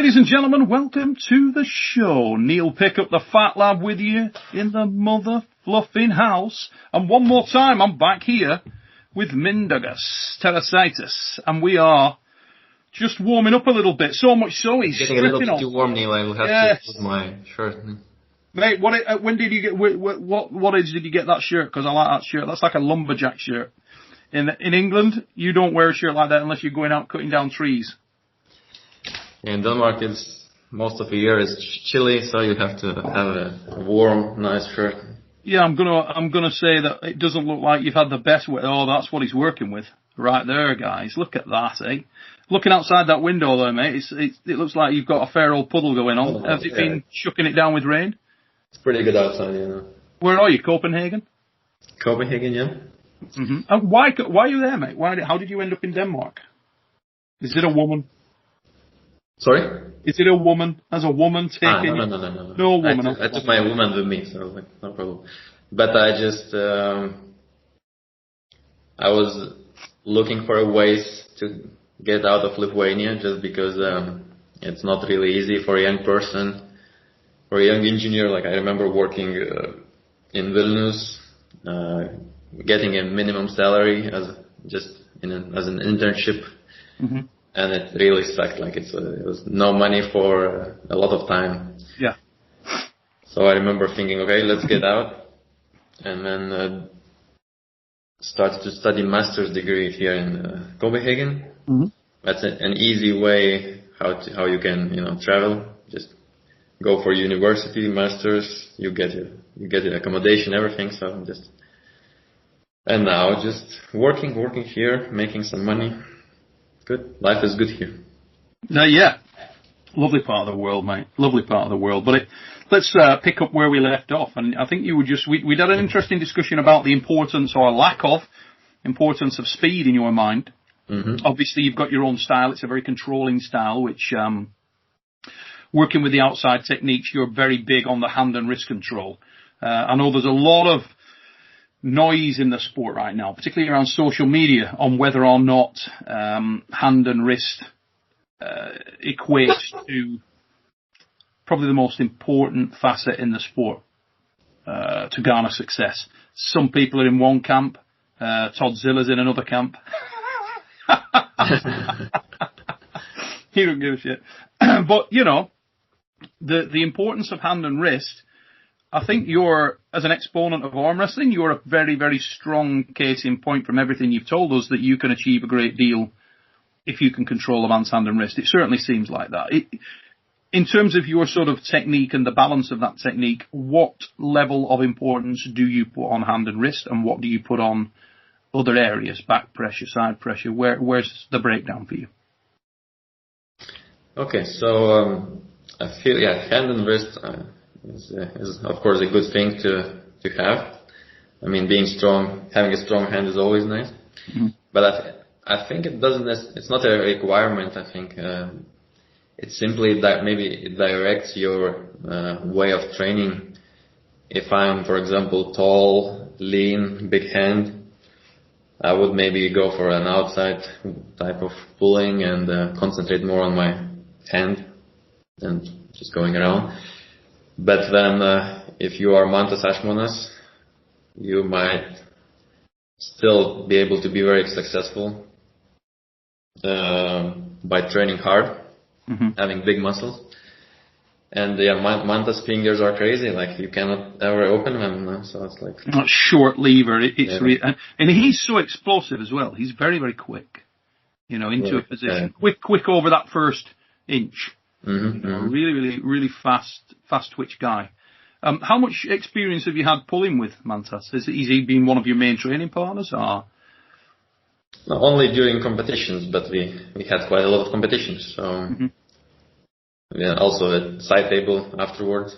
Ladies and gentlemen, welcome to the show. Neil Pickup, the Fat Lad, with you in the mother fluffing house. And one more time, I'm back here with Mindaugas Tarasaitis, and we are just warming up a little bit. So much so he's getting a little too warm, Neil. I will have to put my shirt. Mate, when did you get? What age did you get that shirt? Because I like that shirt. That's like a lumberjack shirt. In England, you don't wear a shirt like that unless you're going out cutting down trees. In Denmark, most of the year is chilly, so you have to have a warm, nice shirt. Yeah, I'm gonna say that it doesn't look like you've had the best weather. Oh, that's what he's working with right there, guys. Look at that, eh? Looking outside that window there, mate, it looks like you've got a fair old puddle going on. Has it been shucking it down with rain? It's pretty good outside, you know. Where are you, Copenhagen? Copenhagen, yeah. Mm-hmm. And why are you there, mate? How did you end up in Denmark? Is it a woman? Sorry? Is it a woman? As a woman taking? No. No woman. I took my woman with me, so no problem. But I just, I was looking for ways to get out of Lithuania, just because it's not really easy for a young person, for a young engineer. Like I remember working in Vilnius, getting a minimum salary as an internship. Mm-hmm. And it really sucked. Like it was no money for a lot of time. Yeah. So I remember thinking, okay, let's get out, and then started to study master's degree here in Copenhagen. Mm-hmm. That's an easy way how you can travel. Just go for university, master's. You get your accommodation, everything. So and now just working here, making some money. Good. Life is good here. Yeah. Lovely part of the world, mate. Lovely part of the world. But let's pick up where we left off. And I think you were we'd had an interesting discussion about the importance or lack of importance of speed in your mind. Mm-hmm. Obviously, you've got your own style. It's a very controlling style, which, working with the outside techniques, you're very big on the hand and wrist control. I know there's a lot of noise in the sport right now, particularly around social media, on whether or not hand and wrist equates to probably the most important facet in the sport to garner success. Some people are in one camp, Todd Zilla's in another camp. He don't give a shit. But, the importance of hand and wrist, I think as an exponent of arm wrestling, you're a very, very strong case in point from everything you've told us that you can achieve a great deal if you can control a man's hand and wrist. It certainly seems like that. In terms of your sort of technique and the balance of that technique, what level of importance do you put on hand and wrist, and what do you put on other areas, back pressure, side pressure? Where's the breakdown for you? Okay, so I feel, hand and wrist is of course a good thing to have. I mean, being strong, having a strong hand is always nice. Mm-hmm. But I think it's not a requirement. I think it's simply that maybe it directs your way of training. If I'm, for example, tall, lean, big hand, I would maybe go for an outside type of pulling and concentrate more on my hand and just going around. But then, if you are Mantas Ašmonas, you might still be able to be very successful by training hard, mm-hmm. having big muscles. And Mantas fingers are crazy. Like you cannot ever open them. So it's like not short lever. And he's so explosive as well. He's very, very quick. Into a position, quick over that first inch. Mm-hmm. Really, really, really fast twitch guy. How much experience have you had pulling with Mantas? Has he been one of your main training partners? Or? Not only during competitions, but we had quite a lot of competitions. So also at side table afterwards.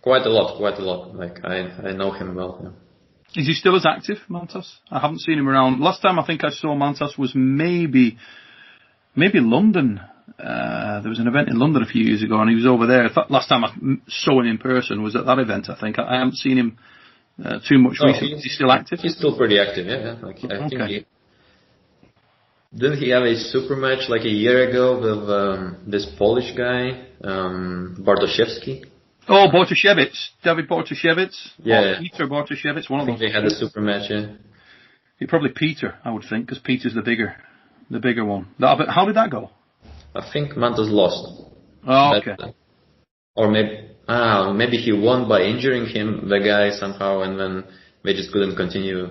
Quite a lot. Like I know him well. Yeah. Is he still as active, Mantas? I haven't seen him around. Last time I think I saw Mantas was maybe London. There was an event in London a few years ago, and he was over there. Last time I saw him in person was at that event, I think. I haven't seen him too much recently. Is he still active? He's still pretty active, yeah. Like, I think Didn't he have a super match like a year ago with this Polish guy, Bartoszewski? Oh, Bartoszewicz, David Bartoszewicz. Yeah. Or Peter Bartoszewicz, one of I think those. they had a super match, yeah. Probably Peter, I would think, because Peter's the bigger one. How did that go? I think Mantas lost. Oh, okay. Or maybe he won by injuring him, the guy, somehow, and then they just couldn't continue.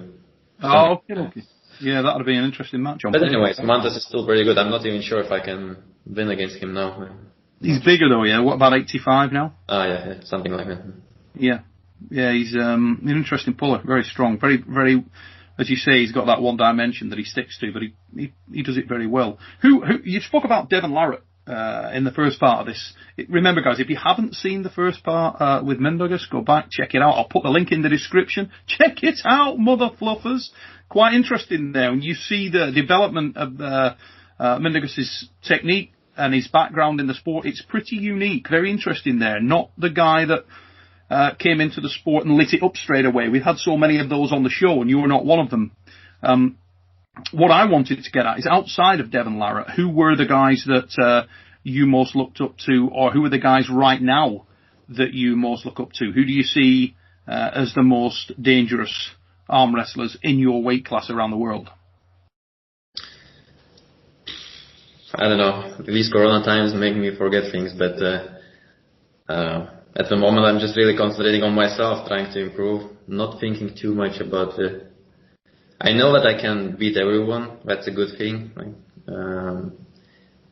Oh, okay. Yeah, that would be an interesting match. But anyways, Mantas is still pretty good. I'm not even sure if I can win against him now. He's bigger though, yeah. What, about 85 now? Yeah, something like that. Yeah, he's an interesting puller. Very strong. Very, very. As you say, he's got that one dimension that he sticks to, but he does it very well. Who you spoke about Devon Larratt in the first part of this. Remember, guys, if you haven't seen the first part with Mindaugas, go back, check it out. I'll put the link in the description. Check it out, mother fluffers. Quite interesting there. And you see the development of Mindaugas' technique and his background in the sport. It's pretty unique, very interesting there. Not the guy that came into the sport and lit it up straight away. We've had so many of those on the show, and you were not one of them. What I wanted to get at is, outside of Devon Larratt, who were the guys that you most looked up to, or who are the guys right now that you most look up to? Who do you see as the most dangerous arm wrestlers in your weight class around the world? I don't know. These Corona times make me forget things, but at the moment I'm just really concentrating on myself, trying to improve, not thinking too much about it. I know that I can beat everyone. That's a good thing.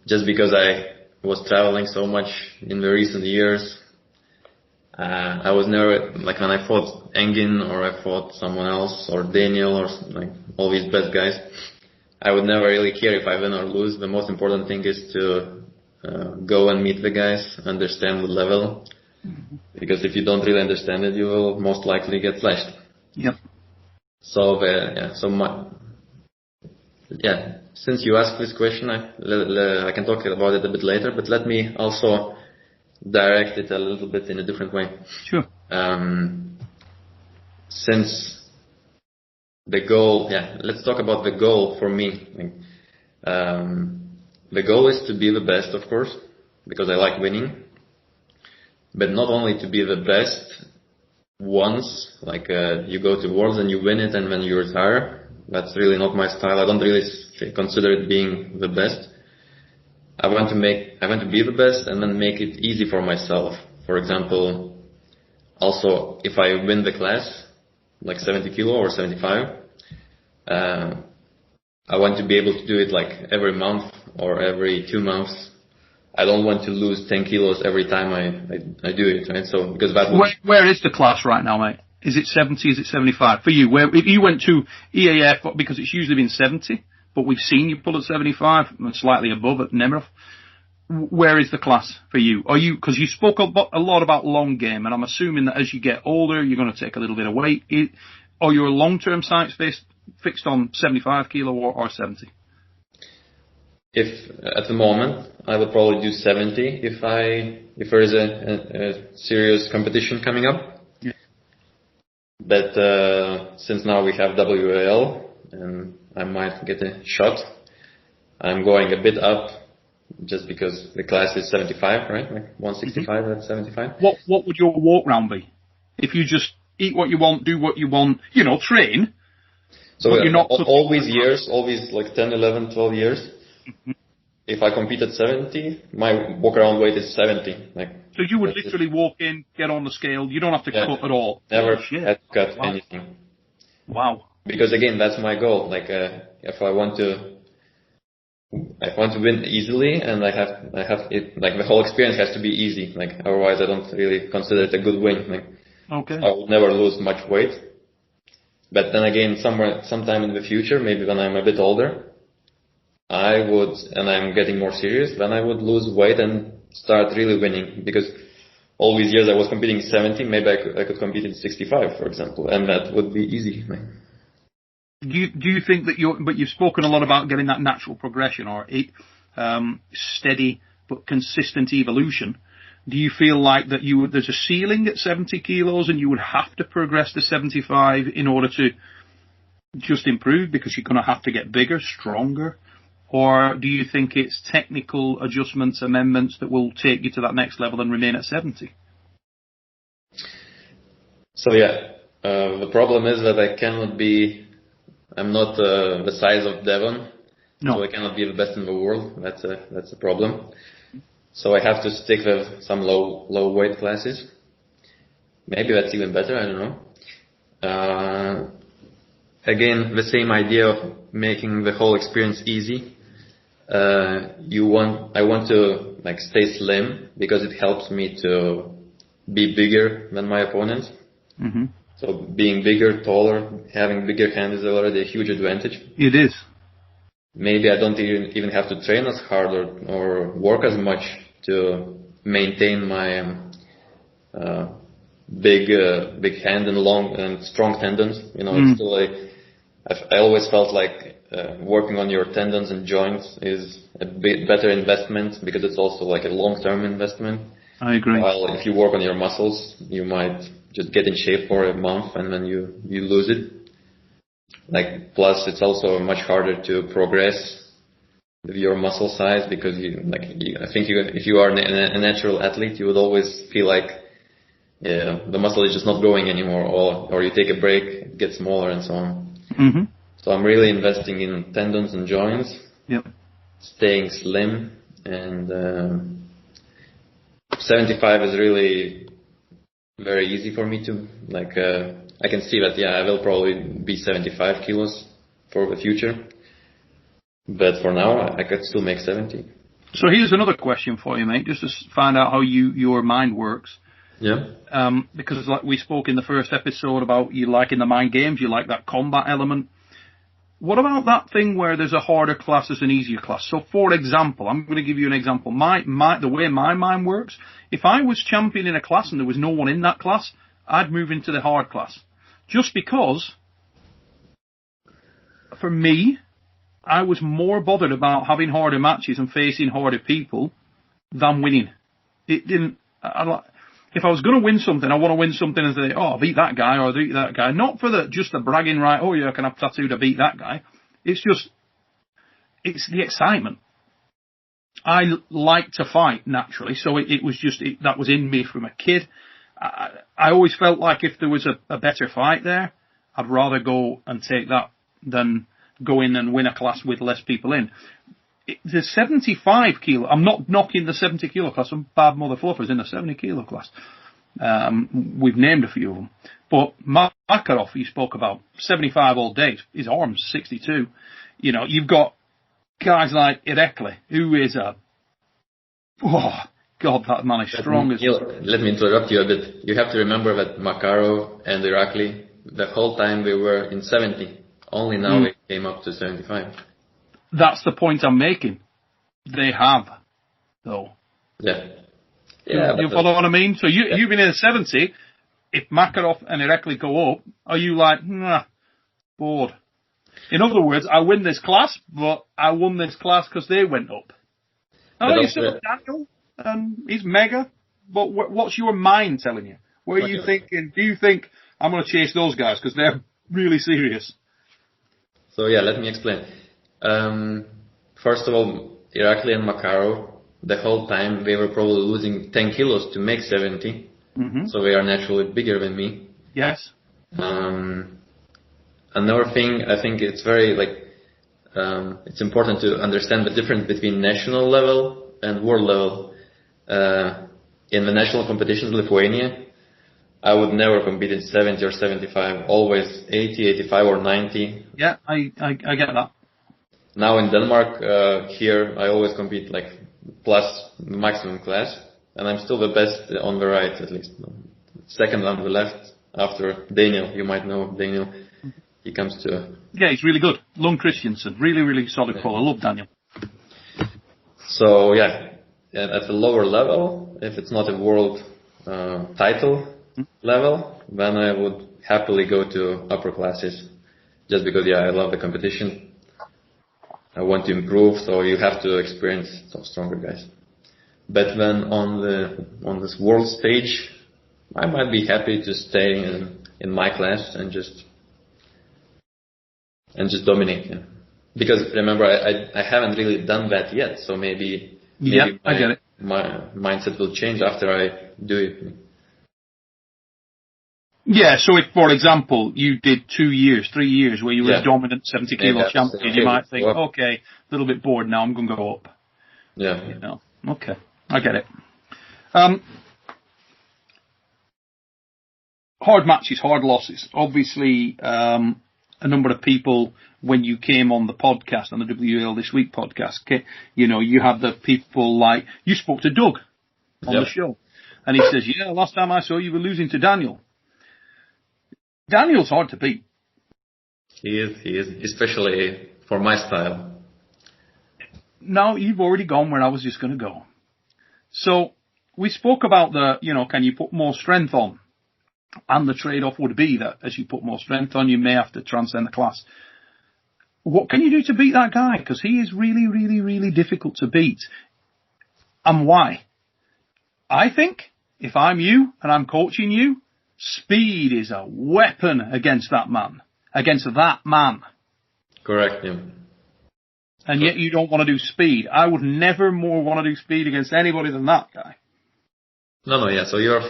Just because I was traveling so much in the recent years, I was never, like when I fought Engin or I fought someone else or Daniel or like all these best guys, I would never really care if I win or lose. The most important thing is to go and meet the guys, understand the level, because if you don't really understand it, you will most likely get slashed. Yep. So since you asked this question, I can talk about it a bit later, but let me also direct it a little bit in a different way. Sure. Since the goal, let's talk about the goal for me. The goal is to be the best, of course, because I like winning, but not only to be the best once, like you go to Worlds and you win it and then you retire. That's really not my style. I don't really consider it being the best. I want to be the best and then make it easy for myself. For example, also if I win the class, like 70 kilo or 75, I want to be able to do it like every month or every 2 months. I don't want to lose 10 kilos every time I do it, right? So because where is the class right now, mate? Is it 70? Is it 75 for you? Where if you went to EAF, because it's usually been 70, but we've seen you pull at 75, slightly above at Nemirov. Where is the class for you? Are you, because you spoke a lot about long game, and I'm assuming that as you get older, you're going to take a little bit of weight. Are your long-term sights fixed on 75 kilo or 70? If at the moment, I would probably do 70 if there is a serious competition coming up. Yeah. But since now we have WAL and I might get a shot, I'm going a bit up just because the class is 75, right? Like 165 at 75. What would your walk round be? If you just eat what you want, do what you want, train. So you're not all these years, all these like 10, 11, 12 years, if I compete at 70, my walk around weight is 70. So you would literally walk in, get on the scale, you don't have to cut at all? Never had to cut anything. Wow. Because again, that's my goal. Like, if I want to win easily, and I have it, like the whole experience has to be easy. Like, otherwise I don't really consider it a good win. Like, okay. I would never lose much weight. But then again, sometime in the future, maybe when I'm a bit older, I would, and I'm getting more serious, then I would lose weight and start really winning. Because all these years I was competing 70, maybe I could compete in 65, for example, and that would be easy. Do you think that you've spoken a lot about getting that natural progression or steady but consistent evolution? Do you feel like that there's a ceiling at 70 kilos and you would have to progress to 75 in order to just improve because you're going to have to get bigger, stronger? Or do you think it's technical adjustments, amendments that will take you to that next level and remain at 70? So the problem is that I'm not the size of Devon, no. So I cannot be the best in the world. That's a problem. So I have to stick with some low weight classes. Maybe that's even better, I don't know. Again, the same idea of making the whole experience easy. I want to like stay slim because it helps me to be bigger than my opponents. Mm-hmm. So being bigger, taller, having bigger hands is already a huge advantage. It is. Maybe I don't even have to train as hard or work as much to maintain my big hand and long and strong tendons. You know, It's still like I always felt like working on your tendons and joints is a bit better investment because it's also like a long-term investment. I agree. While if you work on your muscles, you might just get in shape for a month and then you lose it. Like plus, it's also much harder to progress with your muscle size because I think if you are a natural athlete, you would always feel like the muscle is just not growing anymore, or you take a break, it gets smaller and so on. Mm-hmm. So I'm really investing in tendons and joints, staying slim, and 75 is really very easy for me to I can see that I will probably be 75 kilos for the future, but for now I could still make 70. So here's another question for you, mate, just to find out how your mind works. Yeah. Because like we spoke in the first episode about you liking the mind games, you like that combat element. What about that thing where there's a harder class, there's an easier class? So for example, I'm going to give you an example. The way my mind works, if I was champion in a class and there was no one in that class, I'd move into the hard class. Just because, for me, I was more bothered about having harder matches and facing harder people than winning. It didn't, if I was going to win something, I want to win something and say, I beat that guy or I beat that guy. Not for just the bragging right, I can have tattoo to beat that guy. It's the excitement. I like to fight naturally, so it was that was in me from a kid. I always felt like if there was a better fight there, I'd rather go and take that than go in and win a class with less people in. The 75 kilo, I'm not knocking the 70 kilo class, some bad mother fluffers in the 70 kilo class. We've named a few of them. But Makarov, he spoke about 75 all day, his arm's 62. You know, you've got guys like Irekli, who is God, that man is strong as well. Let me interrupt you a bit. You have to remember that Makarov and Irakli, the whole time they were in 70. Only now they came up to 75. That's the point I'm making. They have, though. Yeah. You follow what I mean? So you've been in a 70. If Makarov and Irekli go up, are you like, bored? In other words, I win this class, but I won this class because they went up. Oh, you still Daniel. He's mega, but what's your mind telling you? Where are you thinking? Do you think I'm going to chase those guys because they're really serious? So let me explain. First of all, Irakli and Makarov, the whole time they were probably losing 10 kilos to make 70. Mm-hmm. So they are naturally bigger than me. Yes. Another thing, I think it's very it's important to understand the difference between national level and world level. In the national competitions in Lithuania, I would never compete in 70 or 75, always 80, 85 or 90. Yeah, I get that. Now in Denmark, here I always compete plus maximum class, and I'm still the best on the right at least. Second on the left after Daniel. You might know Daniel. He comes to... Yeah, he's really good. Lund Christiansen, really, really solid call. I love Daniel. So at the lower level, if it's not a world title level, then I would happily go to upper classes, just because I love the competition. I want to improve, so you have to experience some stronger guys. But then on this world stage, I might be happy to stay in my class and just dominate. Yeah. because remember, I haven't really done that yet, so maybe I get it. My mindset will change after I do it. Yeah, so if, for example, you did 2 years, 3 years where you were a dominant 70 kilo champion, you might think, okay, a little bit bored now, I'm going to go up. Yeah. You know, okay, I get it. Hard matches, hard losses. Obviously, a number of people, when you came on the podcast, on the WL This Week podcast, you know, you had the people like, you spoke to Doug on the show, and he says, yeah, last time I saw you were losing to Daniel. Daniel's hard to beat. He is, especially for my style. Now, you've already gone where I was just going to go. So, we spoke about can you put more strength on? And the trade-off would be that as you put more strength on, you may have to transcend the class. What can you do to beat that guy? Because he is really, really, really difficult to beat. And why? I think, if I'm you and I'm coaching you, speed is a weapon against that man. Correct, yeah. And yet you don't want to do speed. I would never more want to do speed against anybody than that guy. No, yeah, so you're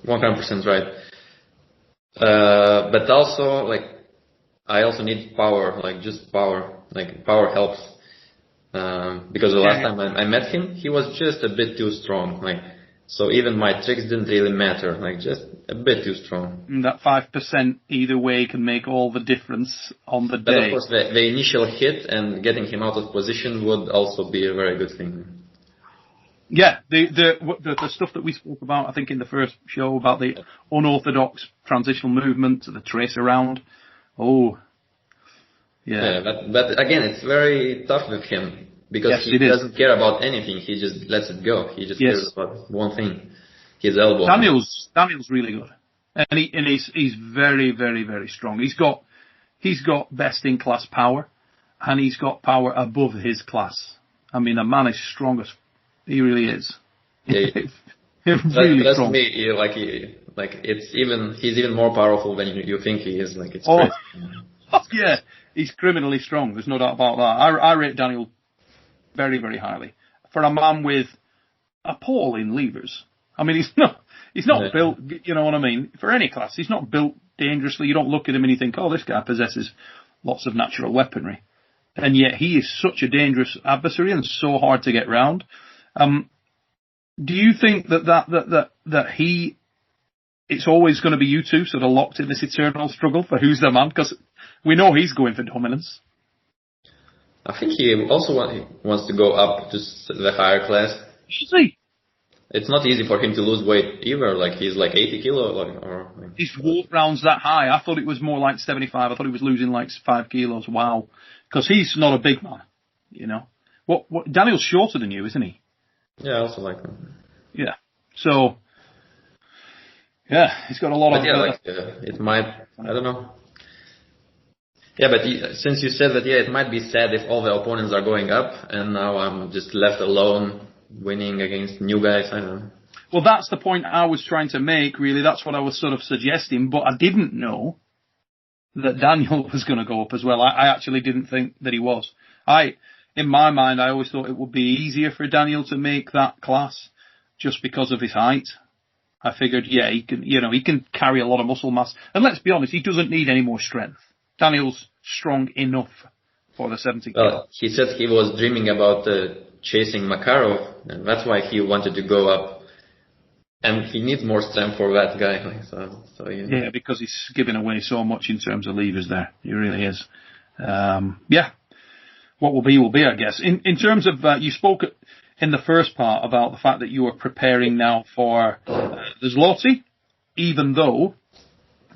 100% right. But also, I also need power, just power. Power helps. Because the last time I met him, he was just a bit too strong. So even my tricks didn't really matter, just a bit too strong. And that 5% either way can make all the difference on the day. But of course, the initial hit and getting him out of position would also be a very good thing. Yeah, the stuff that we spoke about, I think in the first show, about the unorthodox transitional movement, the trace around. Oh, yeah. But again, it's very tough with him. Because he doesn't care about anything, he just lets it go. He just cares about one thing, his elbow. Daniel's really good, and he's very, very, very strong. He's got best in class power, and he's got power above his class. I mean, the man is strongest. He really is. Yeah, really that's strong. Me. He's even more powerful than you think he is. It's crazy. Yeah, he's criminally strong. There's no doubt about that. I rate Daniel very, very highly. For a man with appalling levers. I mean, he's not built, you know what I mean? For any class, he's not built dangerously. You don't look at him and you think, oh, this guy possesses lots of natural weaponry. And yet he is such a dangerous adversary and so hard to get round. Do you think that it's always going to be you two sort of locked in this eternal struggle for who's the man? Because we know he's going for dominance. I think he also wants to go up to the higher class. Is he? It's not easy for him to lose weight either. He's 80 kilo. His walk round's that high. I thought it was more like 75. I thought he was losing 5 kilos. Wow. Because he's not a big man, you know. What Daniel's shorter than you, isn't he? Yeah, I also like him. Yeah. So, he's got a lot of... it might... I don't know. Yeah, but since you said that, it might be sad if all the opponents are going up, and now I'm just left alone, winning against new guys. I don't know. Well, that's the point I was trying to make, really. That's what I was sort of suggesting, but I didn't know that Daniel was going to go up as well. I actually didn't think that he was. In my mind, I always thought it would be easier for Daniel to make that class just because of his height. I figured, he can carry a lot of muscle mass. And let's be honest, he doesn't need any more strength. Daniel's strong enough for the 70 kilo. Well, he said he was dreaming about chasing Makarov, and that's why he wanted to go up. And he needs more strength for that guy. Yeah, because he's giving away so much in terms of levers there. He really is. What will be, I guess. In terms of, you spoke in the first part about the fact that you are preparing now for the Zloty, even though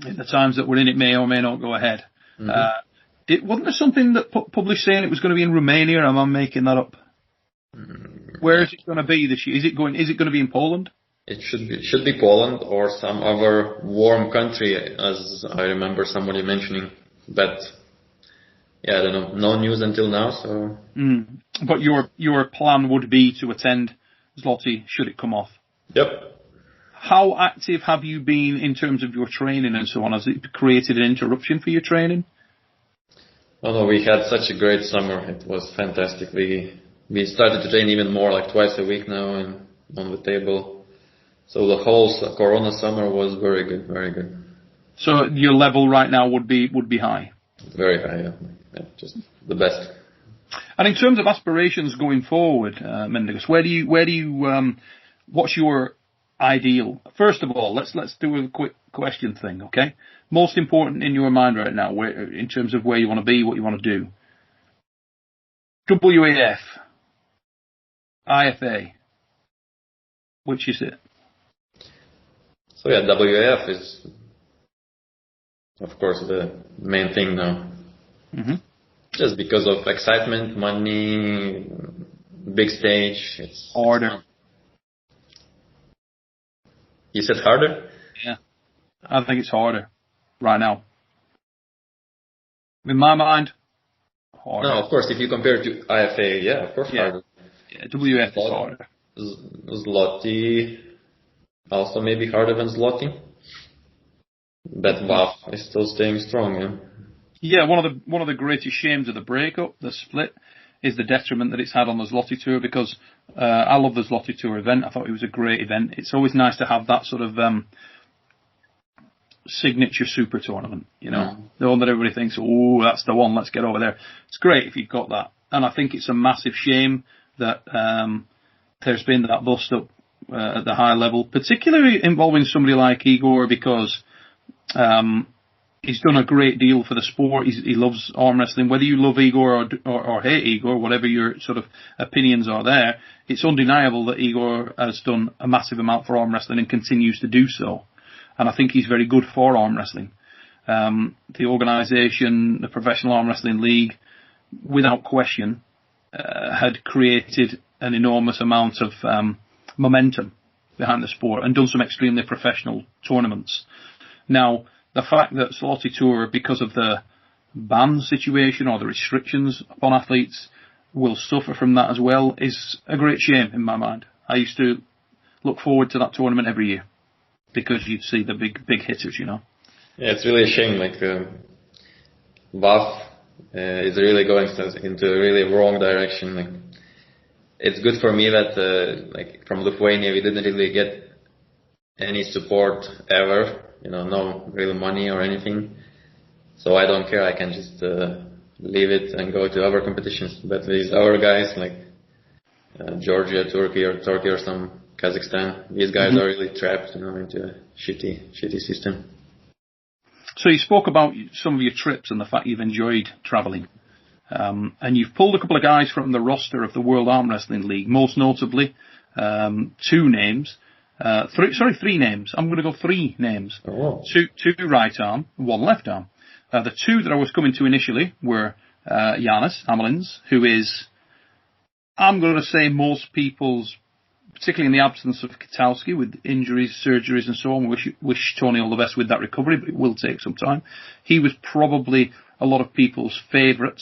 in the times that we're in it may or may not go ahead. Mm-hmm. Wasn't there something that published saying it was going to be in Romania? Or am I making that up? Where is it going to be this year? Is it going to be in Poland? It should be Poland or some other warm country, as I remember somebody mentioning. But I don't know. No news until now. So. But your plan would be to attend Zloty should it come off. Yep. How active have you been in terms of your training and so on? Has it created an interruption for your training? Oh no, we had such a great summer. It was fantastic. We started to train even more, like twice a week now, and on the table. So the whole Corona summer was very good, very good. So your level right now would be high. Very high, yeah. Just the best. And in terms of aspirations going forward, Mindaugas, where do you what's your ideal? First of all, let's do a quick question thing, okay? Most important in your mind right now, in terms of where you want to be, what you want to do. WAF, IFA, which is it? So yeah, WAF is, of course, the main thing now. Mm-hmm. Just because of excitement, money, big stage. It's harder. You said harder? Yeah, I think it's harder right now. In my mind, harder. No, of course, if you compare it to IFA, yeah, of course, harder. Yeah, WF is harder. Zloty also maybe harder than Zloty. But WAF is still staying strong, yeah. Yeah, one of the greatest shames of the breakup, the split, is the detriment that it's had on the Zloty Tour, because I love the Zloty Tour event. I thought it was a great event. It's always nice to have that sort of signature super tournament, you know, the one that everybody thinks, oh, that's the one, let's get over there. It's great if you've got that. And I think it's a massive shame that there's been that bust up at the high level, particularly involving somebody like Igor, because he's done a great deal for the sport. He loves arm wrestling. Whether you love Igor or hate Igor, whatever your sort of opinions are there, it's undeniable that Igor has done a massive amount for arm wrestling and continues to do so. And I think he's very good for arm wrestling. The organisation, the Professional Arm Wrestling League, without question, had created an enormous amount of momentum behind the sport and done some extremely professional tournaments. Now, the fact that Zloty Tour, because of the ban situation or the restrictions upon athletes, will suffer from that as well is a great shame in my mind. I used to look forward to that tournament every year because you'd see the big hitters, you know. Yeah, it's really a shame. Like WAF is really going into a really wrong direction. Like, it's good for me that like from Lithuania we didn't really get any support ever. You know, no real money or anything. So I don't care. I can just leave it and go to other competitions. But these other guys like Georgia, Turkey or some Kazakhstan, these guys are really trapped, you know, into a shitty system. So you spoke about some of your trips and the fact you've enjoyed travelling. And you've pulled a couple of guys from the roster of the World Arm Wrestling League, most notably three names. Three names. I'm going to go three names. Oh. Two right arm, one left arm. The two that I was coming to initially were Janis Amolins, who is, I'm going to say, most people's, particularly in the absence of Katowski with injuries, surgeries and so on. Wish Tony all the best with that recovery, but it will take some time. He was probably a lot of people's favourite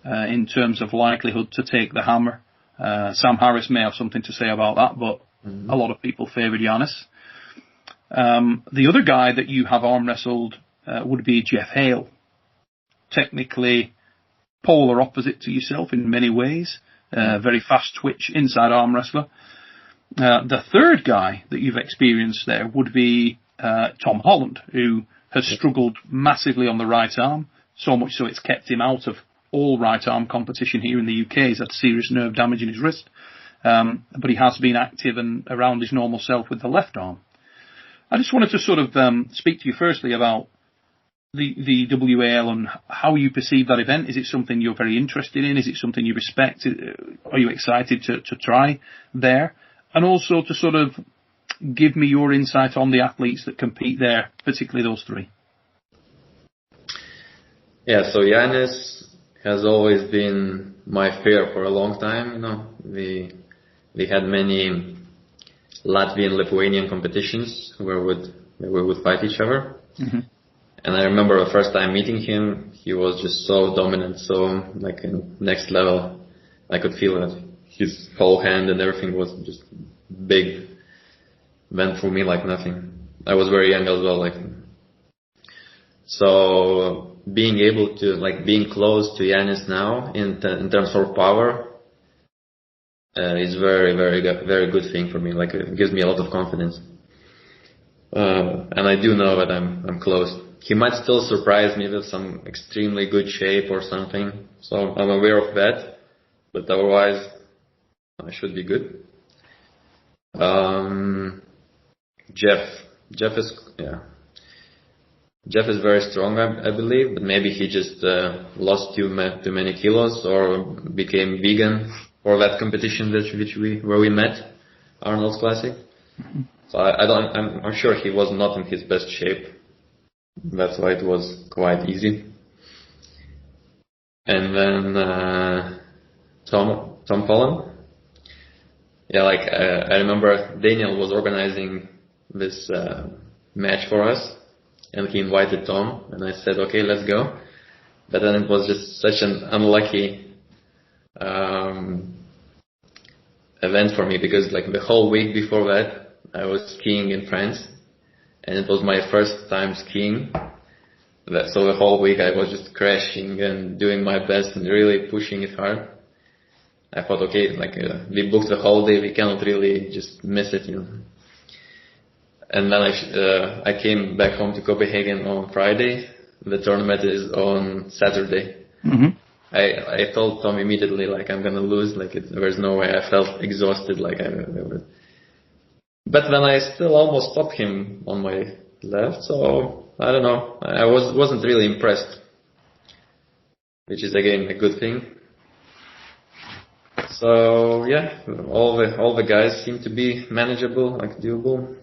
in terms of likelihood to take the hammer. Sam Harris may have something to say about that, but a lot of people favoured Janis. The other guy that you have arm wrestled would be Jeff Hale. Technically polar opposite to yourself in many ways. Very fast twitch inside arm wrestler. The third guy that you've experienced there would be Tom Holland, who has struggled massively on the right arm, so much so it's kept him out of all right arm competition here in the UK. He's had serious nerve damage in his wrist. But he has been active and around his normal self with the left arm. I just wanted to sort of speak to you firstly about the WAL and how you perceive that event. Is it something you're very interested in? Is it something you respect? Are you excited to try there? And also to sort of give me your insight on the athletes that compete there, particularly those three. Yeah, so Janis has always been my fear for a long time. You know, we had many Latvian, Lithuanian competitions where we would fight each other. Mm-hmm. And I remember the first time meeting him, he was just so dominant, so like next level. I could feel that his whole hand and everything was just big, went through me like nothing. I was very young as well, like. So being able to, like, being close to Janis now in terms of power, is very, very good thing for me. Like, it gives me a lot of confidence. And I do know that I'm close. He might still surprise me with some extremely good shape or something. So I'm aware of that. But otherwise, I should be good. Jeff is very strong, I believe, but maybe he just lost too many kilos or became vegan for that competition where we met, Arnold's Classic. So I'm sure he was not in his best shape. That's why it was quite easy. And then Tom Pollan. Yeah, like I remember Daniel was organizing this match for us, and he invited Tom, and I said, okay, let's go. But then it was just such an unlucky event for me, because like the whole week before that I was skiing in France, and it was my first time skiing. So the whole week I was just crashing and doing my best and really pushing it hard. I thought, okay, like we booked the holiday, we cannot really just miss it, you know. And then I came back home to Copenhagen on Friday. The tournament is on Saturday. Mm-hmm. I told Tom immediately, like, I'm gonna lose. Like, there's no way. I felt exhausted. Like, but then I still almost stopped him on my left. So I don't know. I wasn't really impressed, which is again a good thing. So yeah, all the guys seem to be manageable, like doable.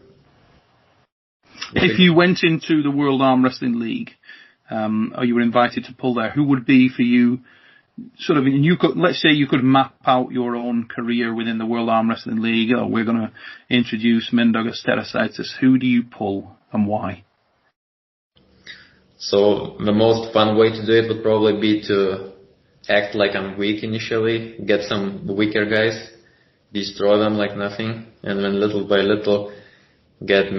If you went into the World Arm Wrestling League, or you were invited to pull there, who would be for you, sort of, you could, let's say you could map out your own career within the World Arm Wrestling League, or we're going to introduce Mindaugas Tarasaitis, who do you pull and why? So the most fun way to do it would probably be to act like I'm weak initially, get some weaker guys, destroy them like nothing, and then little by little get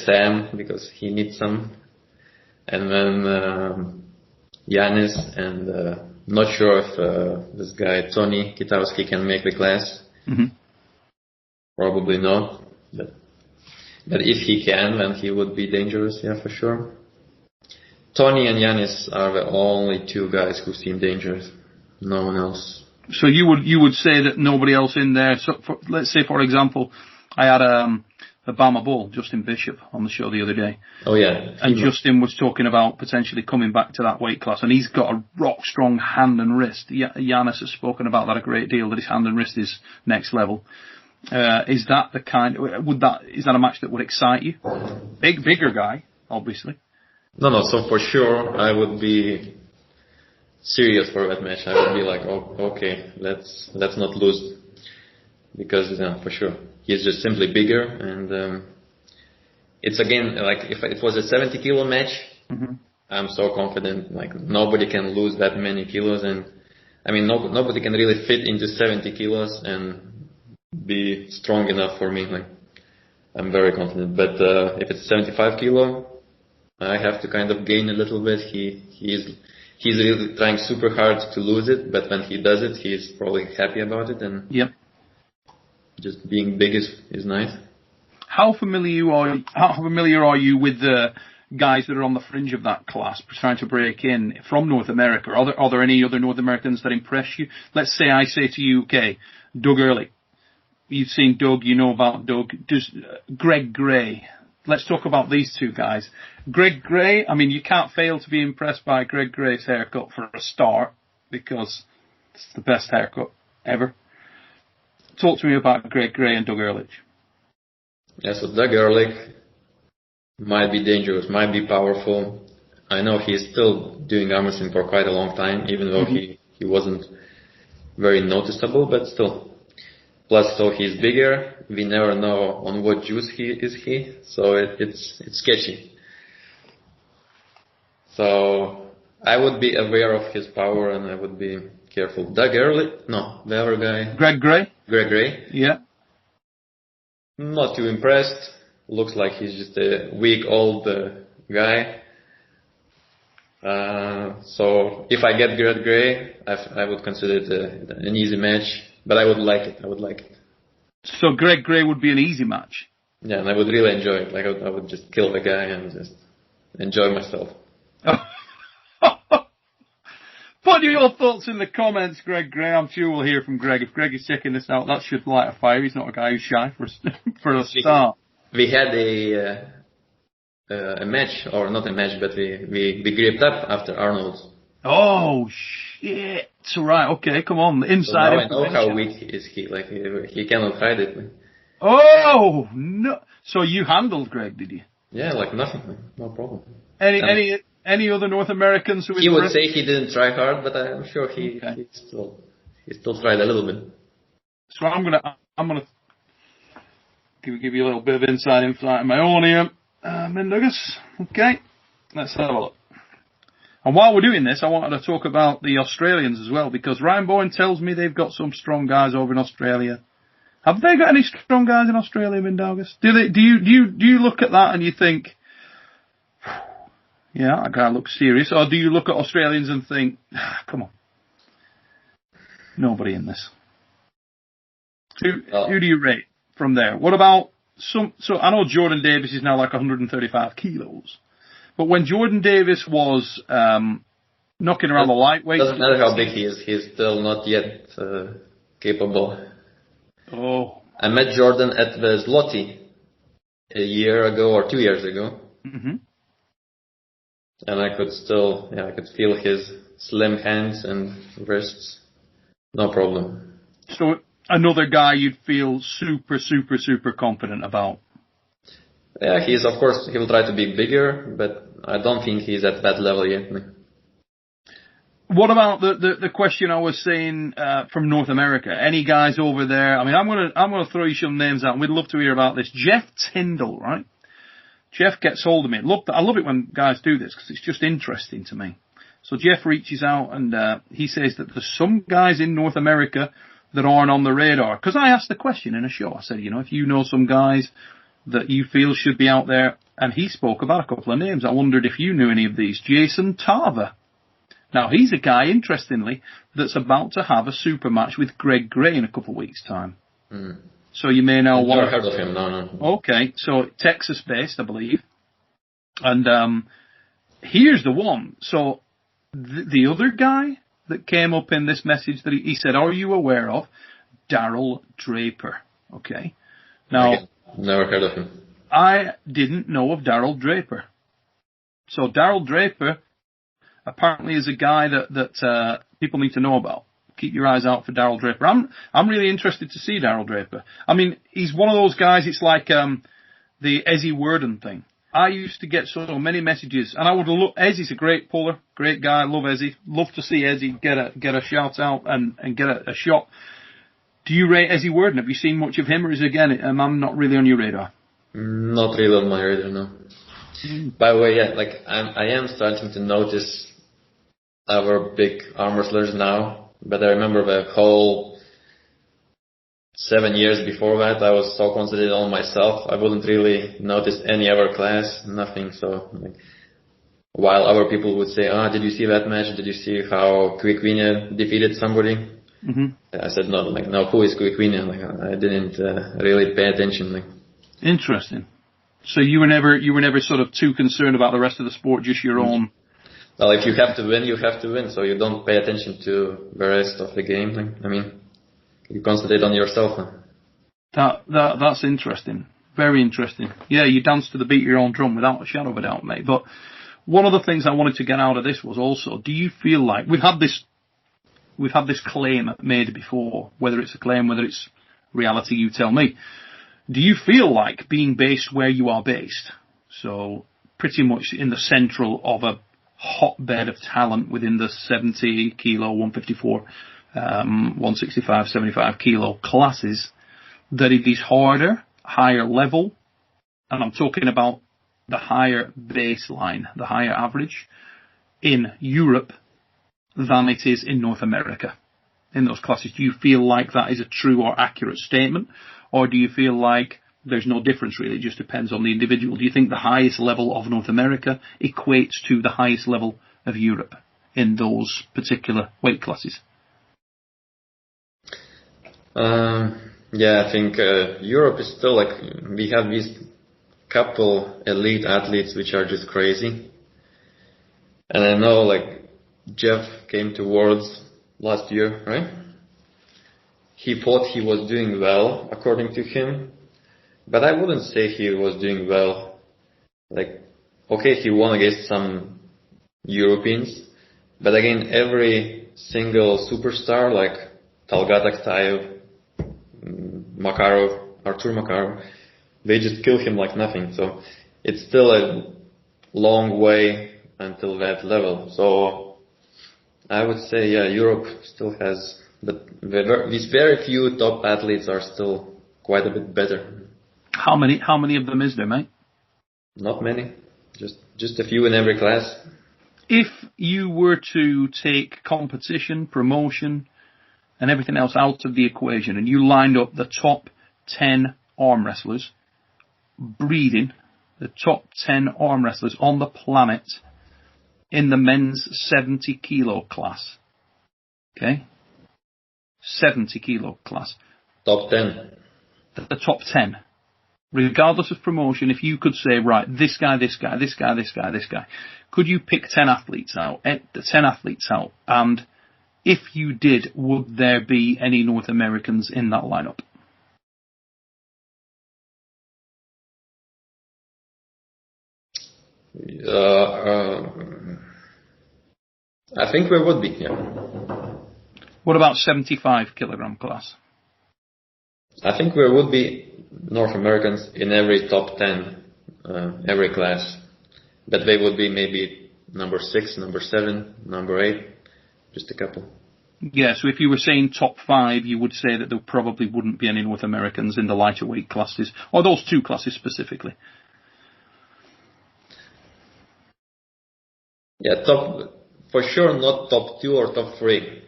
Sam, because he needs some, and then Janis, and not sure if this guy Tony Kitowski can make the class. Mm-hmm. Probably not, but if he can, then he would be dangerous, yeah, for sure. Tony and Janis are the only two guys who seem dangerous. No one else. So you would say that nobody else in there. So let's say, for example, I had the Bama Bull, Justin Bishop, on the show the other day. Oh yeah. And Justin was talking about potentially coming back to that weight class, and he's got a rock strong hand and wrist. Janis has spoken about that a great deal, that his hand and wrist is next level. Is that a match that would excite you? Bigger guy, obviously. No. So for sure, I would be serious for that match. I would be like, oh, okay, let's not lose, because for sure he's just simply bigger, and it's again like if it was a 70 kilo match, mm-hmm. I'm so confident like nobody can lose that many kilos, and I mean nobody can really fit into 70 kilos and be strong enough for me. Like, I'm very confident, but if it's 75 kilo. I have to kind of gain a little bit. He's really trying super hard to lose it, but when he does it, he's probably happy about it, and yep. Just being big is nice. How familiar are you with the guys that are on the fringe of that class, trying to break in from North America? Are there any other North Americans that impress you? Let's say I say to you, okay, Doug Ehrlich. You've seen Doug, you know about Doug. Does Greg Gray? Let's talk about these two guys. Greg Gray, I mean, you can't fail to be impressed by Greg Gray's haircut for a start, because it's the best haircut ever. Talk to me about Greg Gray and Doug Ehrlich. Yeah, so Doug Ehrlich might be dangerous, might be powerful. I know he's still doing arm wrestling for quite a long time, even though mm-hmm. he wasn't very noticeable, but still. Plus, so he's bigger. We never know on what juice he is, so it's sketchy. So I would be aware of his power, and I would be careful. Doug Ehrlich? No, the other guy. Greg Gray? Greg Gray? Yeah. Not too impressed. Looks like he's just a weak old guy. So if I get Greg Gray, I would consider it an easy match, but I would like it. So Greg Gray would be an easy match? Yeah, and I would really enjoy it. Like I would just kill the guy and just enjoy myself. Put your thoughts in the comments, Greg Gray. I'm sure we'll hear from Greg. If Greg is checking this out, that should light a fire. He's not a guy who's shy for a start. We had a match, or not a match, but we gripped up after Arnold's. Oh shit! Right, okay, come on. Inside. So now I know how weak is he. Like he cannot hide it. Like. Oh no! So you handled Greg, did you? Yeah, like nothing, no problem. Any other North Americans who? He would say he didn't try hard, but I'm sure he still tried a little bit. So I'm gonna give you a little bit of insight of my own here. Mindaugas. Okay, let's have a look. And while we're doing this, I wanted to talk about the Australians as well, because Ryan Bowen tells me they've got some strong guys over in Australia. Have they got any strong guys in Australia, Mindaugas? Do you look at that and you think, yeah, that guy looks serious, or do you look at Australians and think, come on, nobody in this? Who do you rate from there? What about so I know Jordan Davis is now like 135 kilos, but when Jordan Davis was knocking around the lightweight, doesn't matter how big he is, he's still not yet capable. Oh, I met Jordan at the Zloty a year ago or 2 years ago, and I could feel his slim hands and wrists, no problem. So another guy you'd feel super, super, super confident about. Yeah, he will try to be bigger, but I don't think he's at that level yet. What about the question I was saying from North America? Any guys over there? I mean, I'm gonna throw you some names out. We'd love to hear about this. Jeff Tyndall, right? Jeff gets hold of me. Look, I love it when guys do this because it's just interesting to me. So Jeff reaches out and he says that there's some guys in North America that aren't on the radar. Because I asked the question in a show. I said, if you know some guys that you feel should be out there, and he spoke about a couple of names. I wondered if you knew any of these. Jason Tarver. Now, he's a guy, interestingly, that's about to have a super match with Greg Gray in a couple of weeks' time. Mm. So you may now want to... I've never heard of him, no. Okay, so Texas-based, I believe. And here's the one. So the other guy that came up in this message that he said, are you aware of? Daryl Draper. Okay. Now... Never heard of him. I didn't know of Daryl Draper. So Daryl Draper apparently is a guy that people need to know about. Keep your eyes out for Daryl Draper. I'm really interested to see Daryl Draper. I mean, he's one of those guys, it's like the Ezzy Worden thing. I used to get so many messages, and I would look, Ezzy's a great puller, great guy, love Ezzy. Love to see Ezzy get a shout out and get a shot. Do you rate Ezzy Worden? Have you seen much of him, or is I'm not really on your radar? Not really on my radar, no. By the way, yeah, like I am starting to notice our big arm wrestlers now, but I remember the whole 7 years before that, I was so concentrated on myself, I wouldn't really notice any other class, nothing. So, while other people would say, did you see that match? Did you see how Quickvinia defeated somebody? Mm-hmm. I said, no, who is Quickvinia? I didn't really pay attention. Interesting. So you were never sort of too concerned about the rest of the sport, just your own. Well, if you have to win, you have to win. So you don't pay attention to the rest of the game. You concentrate on yourself. That's interesting. Very interesting. Yeah, you dance to the beat of your own drum without a shadow of a doubt, mate. But one of the things I wanted to get out of this was also, do you feel like we've had this claim made before, whether it's a claim, whether it's reality, you tell me. Do you feel like being based where you are based, so pretty much in the central of a hotbed of talent within the 70 kilo, 154, 165, 75 kilo classes, that it is harder, higher level, and I'm talking about the higher baseline, the higher average in Europe than it is in North America in those classes? Do you feel like that is a true or accurate statement? Or do you feel like there's no difference really, it just depends on the individual? Do you think the highest level of North America equates to the highest level of Europe in those particular weight classes? Yeah, I think Europe is still like, we have these couple elite athletes which are just crazy. And I know like Jeff came to Worlds last year, right? He thought he was doing well, according to him. But I wouldn't say he was doing well. Like, okay, he won against some Europeans. But again, every single superstar like Talgat Aktaev, Artur Makarov, they just kill him like nothing. So it's still a long way until that level. So I would say, yeah, Europe still has, but these very few top athletes are still quite a bit better. How many of them is there, mate? Not many. Just a few in every class. If you were to take competition, promotion, and everything else out of the equation, and you lined up the top 10 arm wrestlers, breeding the top 10 arm wrestlers on the planet in the men's 70 kilo class. Okay? 70 kilo class. Top 10. The top 10. Regardless of promotion, if you could say, right, this guy, this guy, this guy, this guy, this guy, could you pick 10 athletes out, and if you did, would there be any North Americans in that lineup? I think there would be, yeah. What about 75 kilogram class? I think there would be North Americans in every top 10, every class. But they would be maybe number 6, number 7, number 8, just a couple. Yeah, so if you were saying top 5, you would say that there probably wouldn't be any North Americans in the lighter weight classes, or those two classes specifically. Yeah, for sure not top 2 or top 3.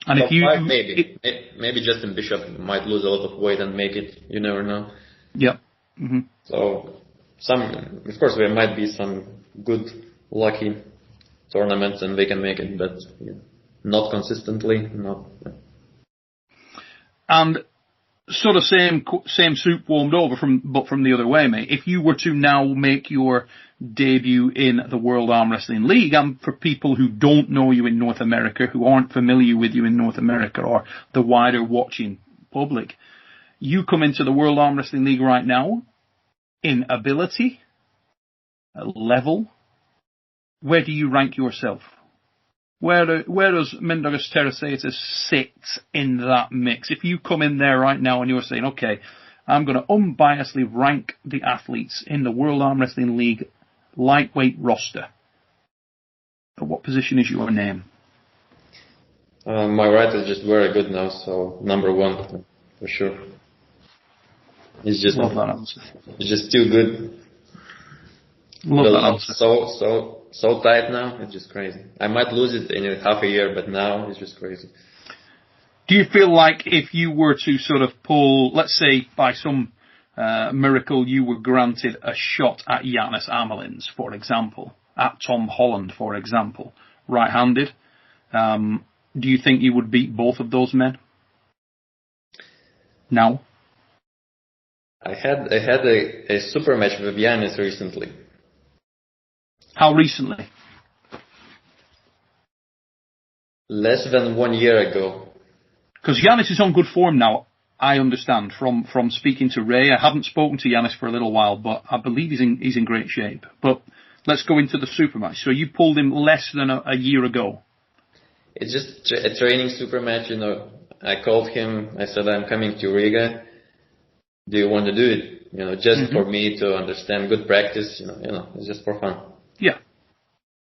And top if you 5, maybe Justin Bishop might lose a lot of weight and make it. You never know. Yeah. Mm-hmm. So of course, there might be some good, lucky tournaments and they can make it, but not consistently. Not. And sort of same soup warmed over but from the other way, mate. If you were to now make your debut in the World Arm Wrestling League, and for people who don't know you in North America, who aren't familiar with you in North America or the wider watching public, you come into the World Arm Wrestling League right now in ability, level. Where do you rank yourself? Where does Mindaugas Tarasaitis sit in that mix? If you come in there right now and you're saying, okay, I'm going to unbiasedly rank the athletes in the World Arm Wrestling League lightweight roster, at what position is your name? My right is just very good now, so number 1 for sure. It's just Love that answer. It's just too good. Love that answer. So tight now, it's just crazy. I might lose it in half a year, but now it's just crazy. Do you feel like if you were to sort of pull, let's say by some miracle you were granted a shot at Janis Amolins, for example, at Tom Holland, for example, right-handed, do you think you would beat both of those men? Now? I had a super match with Janis recently. How recently? Less than 1 year ago. Because Janis is on good form now, I understand, from speaking to Ray. I haven't spoken to Janis for a little while, but I believe he's in great shape. But let's go into the super match. So you pulled him less than a year ago. It's just a training super match, I called him, I said, I'm coming to Riga. Do you want to do it? Just for me to understand good practice, it's just for fun. Yeah.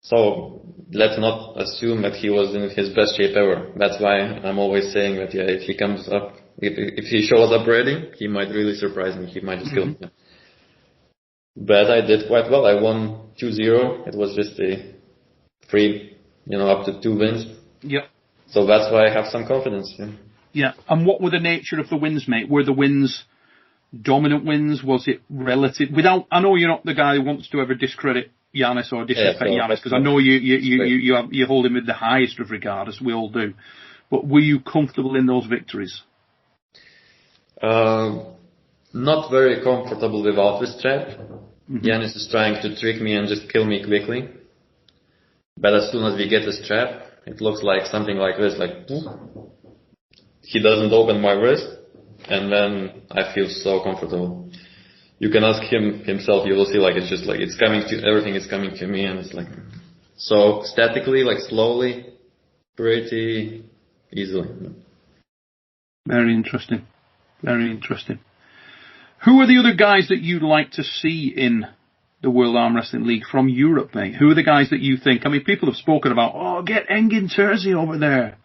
So let's not assume that he was in his best shape ever. That's why I'm always saying that, if he comes up, if he shows up ready, he might really surprise me. He might just kill me. But I did quite well. I won 2-0. It was just a free, up to 2 wins. Yeah. So that's why I have some confidence. Yeah. And what were the nature of the wins, mate? Were the wins dominant wins? Was it relative? Without, I know you're not the guy who wants to ever discredit Janis or disrespect Janis, because I know you hold him with the highest of regard, as we all do. But were you comfortable in those victories? Not very comfortable without the strap. Janis is trying to trick me and just kill me quickly. But as soon as we get the strap, it looks like something like this, like he doesn't open my wrist, and then I feel so comfortable. You can ask him himself, you will see like it's just like it's coming to, everything is coming to me, and it's like so statically, like slowly, pretty easily. Very interesting. Very interesting. Who are the other guys that you'd like to see in the World Arm Wrestling League from Europe, mate? Who are the guys that you think? I mean, people have spoken about, get Engin Terzi over there.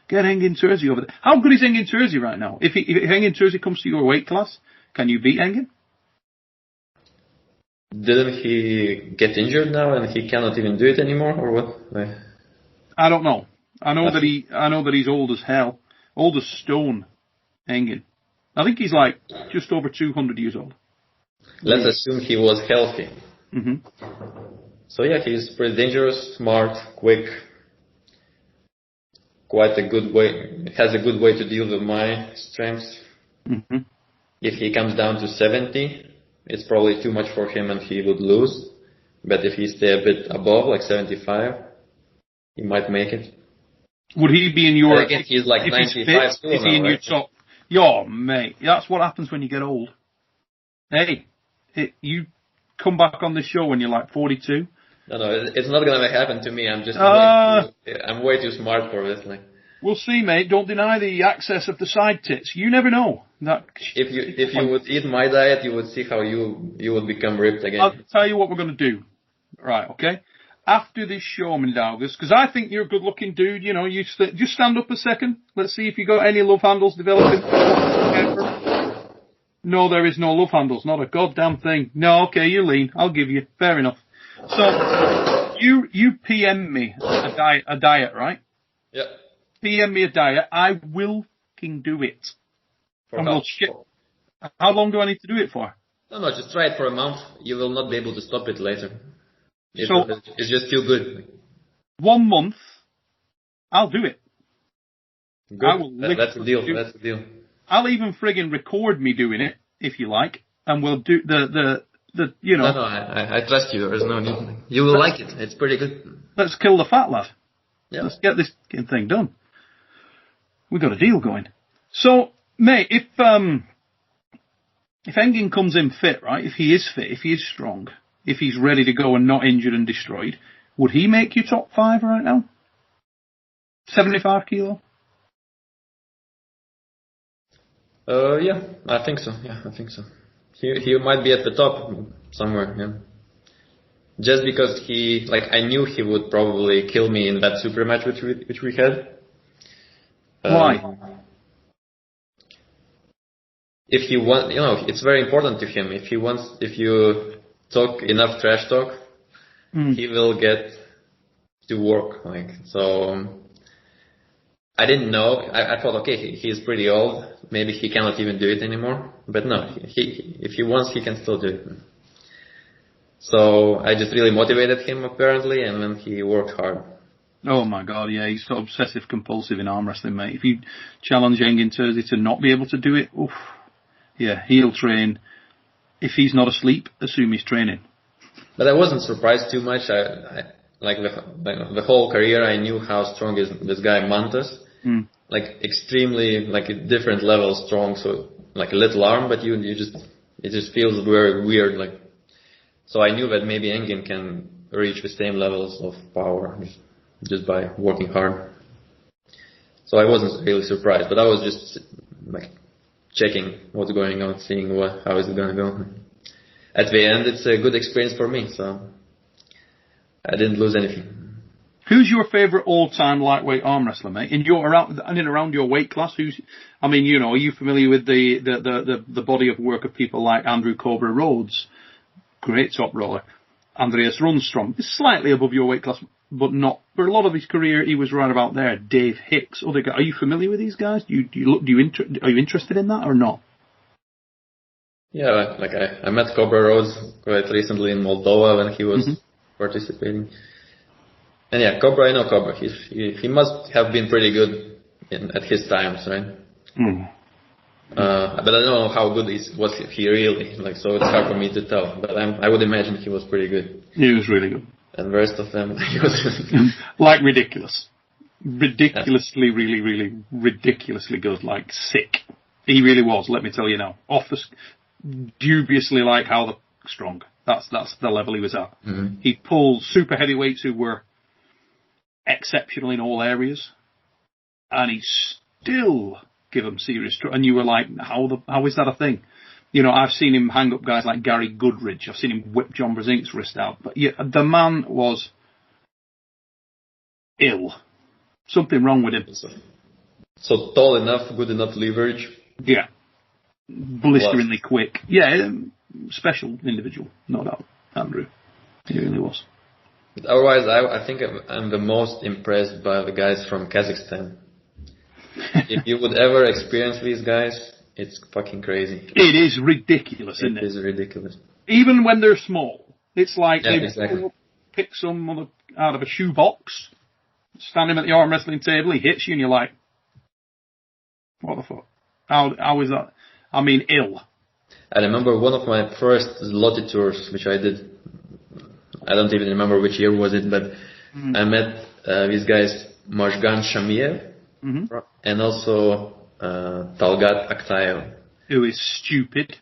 Get Engin Terzi over there. How good is Engin Terzi right now? If Engin Terzi comes to your weight class, can you beat Engin? Didn't he get injured now and he cannot even do it anymore, or what? I don't know. I know that he's old as hell. Old as stone, Engin. I think he's like just over 200 years old. Let's assume he was healthy. So yeah, he's pretty dangerous, smart, quick. Quite a good way, has a good way to deal with my strengths. If he comes down to 70, it's probably too much for him and he would lose. But if he stay a bit above, like 75, he might make it. Would he be in your... But again, he's like 95 still is he in now, your top... Yo, mate, that's what happens when you get old. Hey, you come back on the show when you're like 42. No, it's not going to happen to me. I'm just I'm way too smart for this. Like, we'll see, mate. Don't deny the access of the side tits. You never know. If you would eat my diet, you would see how you would become ripped again. I'll tell you what we're going to do. Right, okay? After this show, Mindaugas, because I think you're a good-looking dude, you know, just stand up a second. Let's see if you got any love handles developing. No, there is no love handles. Not a goddamn thing. No, okay, you lean. I'll give you. Fair enough. So, you PM me a diet, right? Yeah. PM me a diet. I will fucking do it. How long do I need to do it for? No, just try it for a month. You will not be able to stop it later. It's just too good. 1 month, I'll do it. Good. That's the deal. That's the deal. I'll even friggin' record me doing it, if you like, and we'll do the you know. No, I trust you. There's no need. You will like it. It's pretty good. Let's kill the fat lad. Yeah. Let's get this thing done. We've got a deal going. So, mate, if Engin comes in fit, right, if he is fit, if he is strong, if he's ready to go and not injured and destroyed, would he make you top 5 right now? 75 kilo? Yeah, I think so. He might be at the top somewhere, yeah. Just because I knew he would probably kill me in that super match which we had. Why? If he wants, it's very important to him. If you talk enough trash talk, he will get to work. I didn't know. I thought, okay, he's pretty old. Maybe he cannot even do it anymore. But no, if he wants, he can still do it. So I just really motivated him, apparently, and then he worked hard. Oh my God, yeah, he's so obsessive compulsive in arm wrestling, mate. If you challenge Engin Terzi to not be able to do it, oof, yeah, he'll train. If he's not asleep, assume he's training. But I wasn't surprised too much. The whole career, I knew how strong is this guy Mantas. Extremely, at different levels strong. So a little arm, but it just feels very weird. So I knew that maybe Engin can reach the same levels of power just by working hard. So I wasn't really surprised, but I was just checking what's going on, seeing how is it going to go. At the end, it's a good experience for me, so I didn't lose anything. Who's your favourite all-time lightweight arm wrestler, mate? Around your weight class, are you familiar with the body of work of people like Andrew Cobra Rhodes, great top roller, Andreas Rundstrom, is slightly above your weight class, but not for a lot of his career. He was right about there. Dave Hicks, other guy. Are you familiar with these guys? Are you interested in that or not? Yeah, like I met Cobra Rhodes quite recently in Moldova when he was participating. And yeah, Cobra, I know Cobra. He must have been pretty good at his times, right? But I don't know how good was he really. Like, so it's hard for me to tell. But I would imagine he was pretty good. He was really good. And the rest of them, he was like ridiculous. Ridiculously, really, really ridiculously good. Like sick. He really was. Let me tell you now. Dubiously like how strong. That's the level he was at. He pulled super heavyweights who were exceptional in all areas, and he still give them serious trouble. And you were like, how is that a thing? You know, I've seen him hang up guys like Gary Goodridge. I've seen him whip John Brzezink's wrist out. But yeah, the man was ill. Something wrong with him. So tall enough, good enough leverage. Yeah. Blisteringly quick. Yeah, special individual, no doubt, Andrew. He really was. But otherwise, I think I'm the most impressed by the guys from Kazakhstan. If you would ever experience these guys, it's fucking crazy. It is ridiculous, isn't it? It is ridiculous. Even when they're small. It's like they exactly. pick someone out of a shoebox, stand him at the arm wrestling table, he hits you and you're like, what the fuck? How is that? I mean, ill. I remember one of my first Zloty tours, which I did. I don't even remember which year was it, but I met these guys, Mazhgan Shamiev, and also Talgat Aktaev. Who is stupid.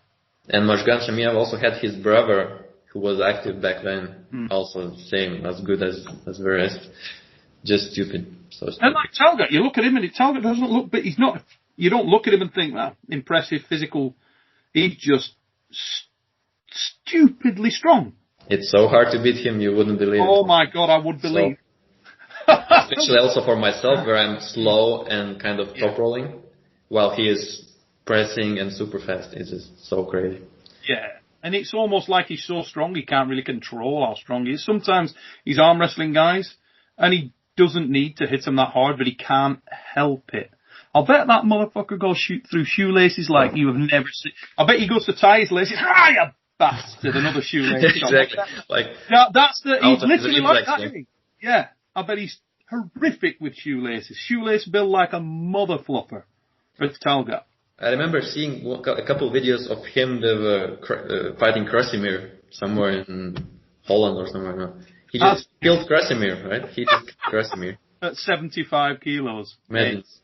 And Mazhgan Shamiev also had his brother, who was active back then, also same, as good as the rest. Just stupid. So stupid. And like Talgat, you look at him and Talgat doesn't look, but he's not, you don't look at him and think, impressive, physical. He's just stupidly strong. It's so hard to beat him, you wouldn't believe it. Oh my God, I would believe. Especially also for myself, where I'm slow and kind of top rolling, while he is pressing and super fast. It's just so crazy. Yeah. And it's almost like he's so strong, he can't really control how strong he is. Sometimes he's arm wrestling guys, and he doesn't need to hit them that hard, but he can't help it. I'll bet that motherfucker goes through shoelaces like you have never seen. I bet he goes to tie his laces. Ah, you bastard! Another shoelace. Exactly. He's literally like that, isn't he? Yeah. I bet he's horrific with shoelaces. Shoelace built like a mother fluffer with Talgat. I remember seeing a couple of videos of him fighting Krasimir somewhere in Holland or somewhere. No. He just killed Krasimir, right? He just killed Krasimir. At 75 kilos. Madness.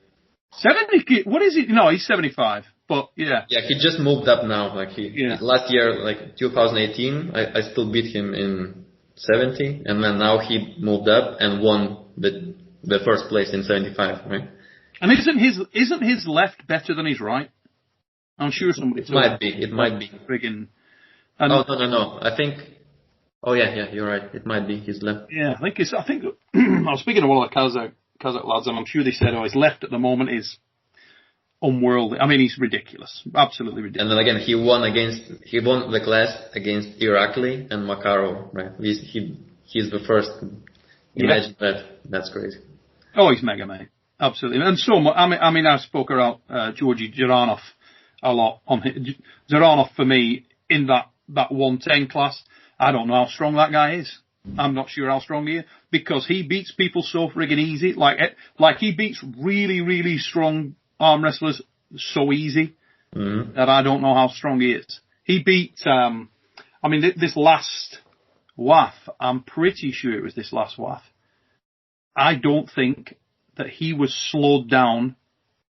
70? What is it? No, he's 75. But yeah. Yeah, he just moved up now. Like last year, like 2018, I still beat him in 70, and then now he moved up and won the first place in 75, right? And isn't his left better than his right? I'm sure somebody. It might be. Friggin'. No. I think. Oh yeah, you're right. It might be his left. Yeah, I think I was speaking to one of the Kazakh lads, and I'm sure they said, his left at the moment is unworldly. I mean, he's ridiculous, absolutely ridiculous. And then again, he won the class against Irakli and Makarov, right? He's the first. Imagine that. That's crazy. Oh, he's mega, mate. Absolutely. And so much. I mean, I spoke about Georgy Zaranov a lot on him. Zaranov for me in that 110 class. I don't know how strong that guy is. I'm not sure how strong he is because he beats people so friggin' easy. Like he beats really, really strong arm wrestlers so easy that I don't know how strong he is. He beat, this last WAF, I'm pretty sure it was this last WAF. I don't think that he was slowed down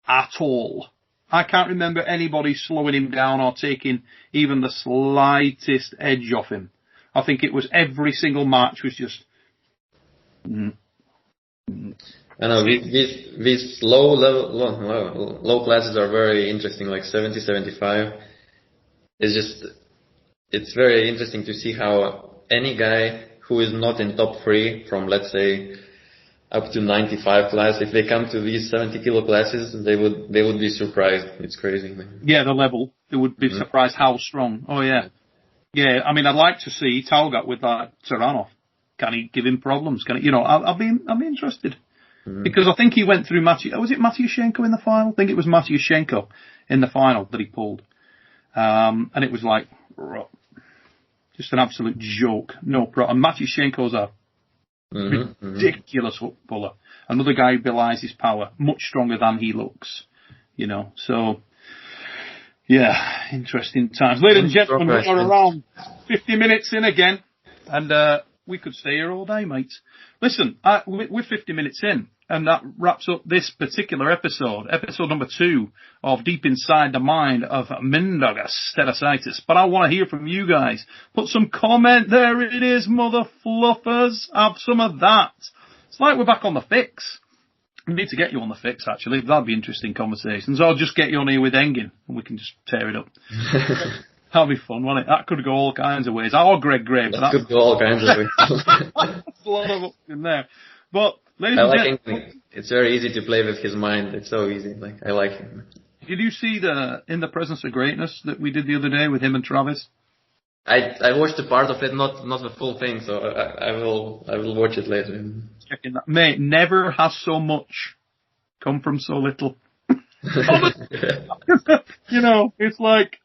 at all. I can't remember anybody slowing him down or taking even the slightest edge off him. I think it was every single match was just. I know these low classes are very interesting, like 70, 75. It's very interesting to see how any guy who is not in top 3 from, let's say, up to 95 class, if they come to these 70 kilo classes, they would be surprised. It's crazy. Yeah, the level. They would be surprised how strong. Oh yeah. Yeah, I mean, I'd like to see Talgat with that Taranov. Can he give him problems? Can he, I'll be interested. Because I think he went through was it Matyushenko in the final? I think it was Matyushenko in the final that he pulled. And it was like, just an absolute joke. No problem. And Matyushenko's a ridiculous footballer. Another guy who belies his power, much stronger than he looks. So, yeah, interesting times. Ladies and gentlemen, we are around 50 minutes in again, and we could stay here all day, mates. Listen, we're 50 minutes in, and that wraps up this particular episode number 2 of Deep Inside the Mind of Mindaugas Tarasaitis. But I want to hear from you guys. Put some comment. There it is, mother fluffers. Have some of that. It's like we're back on the fix. We need to get you on the fix, actually. That'd be interesting conversations. I'll just get you on here with Engin, and we can just tear it up. That'll be fun, won't it? That could go all kinds of ways. Or Greg Graves. That could go all kinds of ways. There's a lot of up in there. But, ladies and gentlemen, Engin. It's very easy to play with his mind. It's so easy. I like him. Did you see the In the Presence of Greatness that we did the other day with him and Travis? I watched a part of it, not the full thing, so I will watch it later. Checking that. Mate, never has so much come from so little. It's like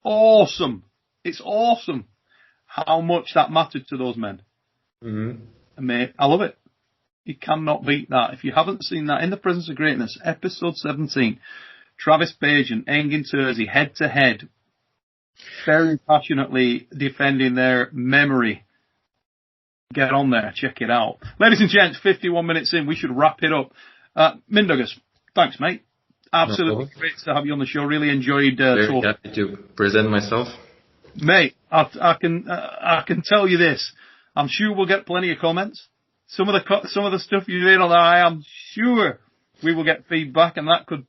awesome. It's awesome how much that mattered to those men. And mate, I love it. You cannot beat that. If you haven't seen that, In the Presence of Greatness, episode 17, Travis Page and Engin Terzi head to head, very passionately defending their memory. Get on there, check it out. Ladies and gents, 51 minutes in, we should wrap it up. Mindaugas, thanks, mate. Absolutely great to have you on the show. Really enjoyed talking. Very happy to present myself. Mate, I can tell you this. I'm sure we'll get plenty of comments. Some of the stuff you did on there, I am sure we will get feedback, and that could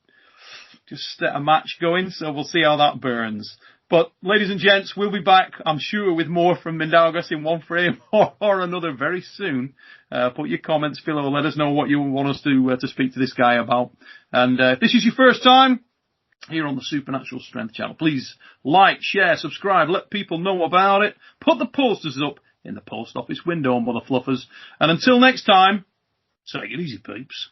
just set a match going. So we'll see how that burns. But, ladies and gents, we'll be back, I'm sure, with more from Mindaugas in one frame or another very soon. Put your comments below. Let us know what you want us to speak to this guy about. And if this is your first time here on the Supernatural Strength channel, please like, share, subscribe, let people know about it. Put the posters up in the post office window, mother fluffers. And until next time, take it easy, peeps.